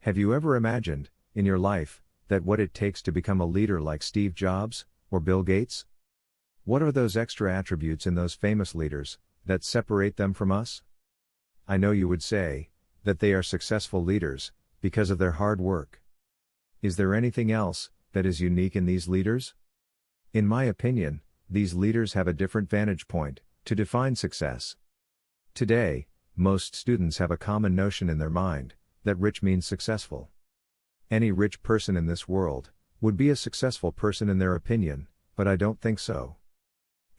Have you ever imagined, in your life, that what it takes to become a leader like Steve Jobs, or Bill Gates? What are those extra attributes in those famous leaders, that separate them from us? I know you would say, that they are successful leaders, because of their hard work. Is there anything else, that is unique in these leaders? In my opinion, these leaders have a different vantage point, to define success. Today, most students have a common notion in their mind, that rich means successful. Any rich person in this world, would be a successful person in their opinion, but I don't think so.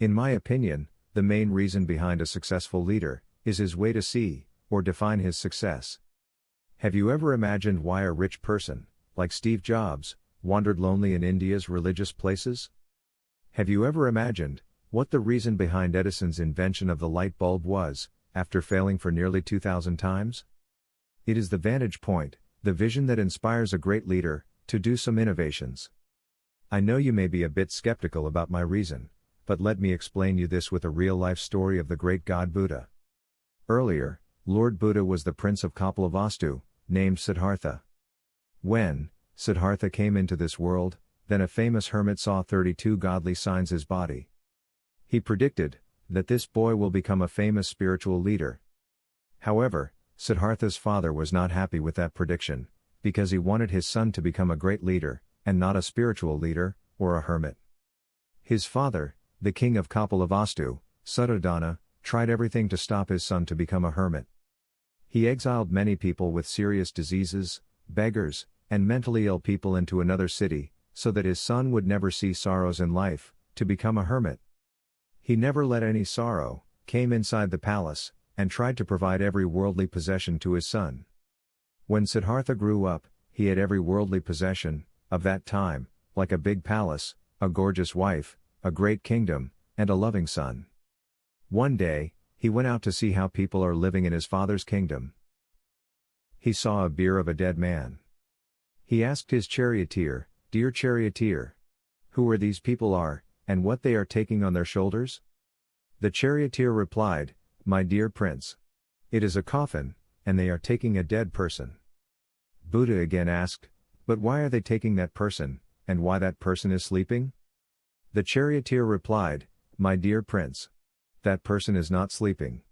In my opinion, the main reason behind a successful leader, is his way to see, or define his success. Have you ever imagined why a rich person, like Steve Jobs, wandered lonely in India's religious places? Have you ever imagined, what the reason behind Edison's invention of the light bulb was, after failing for nearly 2,000 times? It is the vantage point, the vision that inspires a great leader, to do some innovations. I know you may be a bit skeptical about my reason, but let me explain you this with a real-life story of the great god Buddha. Earlier, Lord Buddha was the prince of Kapilavastu, named Siddhartha. When Siddhartha came into this world, then a famous hermit saw 32 godly signs his body. He predicted, that this boy will become a famous spiritual leader. However, Siddhartha's father was not happy with that prediction, because he wanted his son to become a great leader, and not a spiritual leader, or a hermit. His father, the king of Kapilavastu, Suddhodana, tried everything to stop his son to become a hermit. He exiled many people with serious diseases, beggars, and mentally ill people into another city, so that his son would never see sorrows in life, to become a hermit. He never let any sorrow, came inside the palace, and tried to provide every worldly possession to his son. When Siddhartha grew up, he had every worldly possession, of that time, like a big palace, a gorgeous wife, a great kingdom, and a loving son. One day, he went out to see how people are living in his father's kingdom. He saw a bier of a dead man. He asked his charioteer, "Dear charioteer, who are these people are, and what they are taking on their shoulders?" The charioteer replied, "My dear prince, it is a coffin, and they are taking a dead person." Buddha again asked, "But why are they taking that person, and why that person is sleeping?" The charioteer replied, "My dear prince, that person is not sleeping.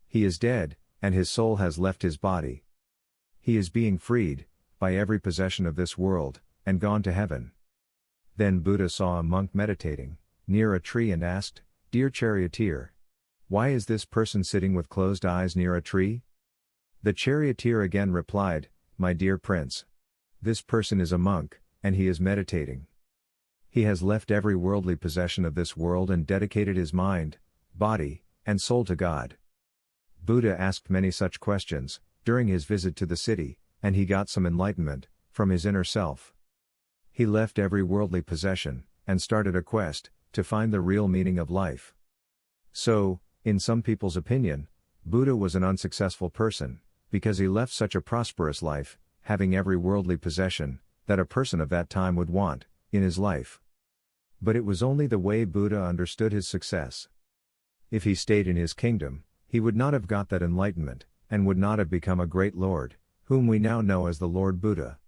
He is dead, and his soul has left his body. He is being freed, by every possession of this world, and gone to heaven." Then Buddha saw a monk meditating, near a tree and asked, "Dear charioteer, why is this person sitting with closed eyes near a tree?" The charioteer again replied, "My dear prince, this person is a monk, and he is meditating. He has left every worldly possession of this world and dedicated his mind, body, and soul to God." Buddha asked many such questions, during his visit to the city, and he got some enlightenment, from his inner self. He left every worldly possession, and started a quest, to find the real meaning of life. So, in some people's opinion, Buddha was an unsuccessful person, because he left such a prosperous life, having every worldly possession, that a person of that time would want, in his life. But it was only the way Buddha understood his success. If he stayed in his kingdom, he would not have got that enlightenment, and would not have become a great lord, whom we now know as the Lord Buddha.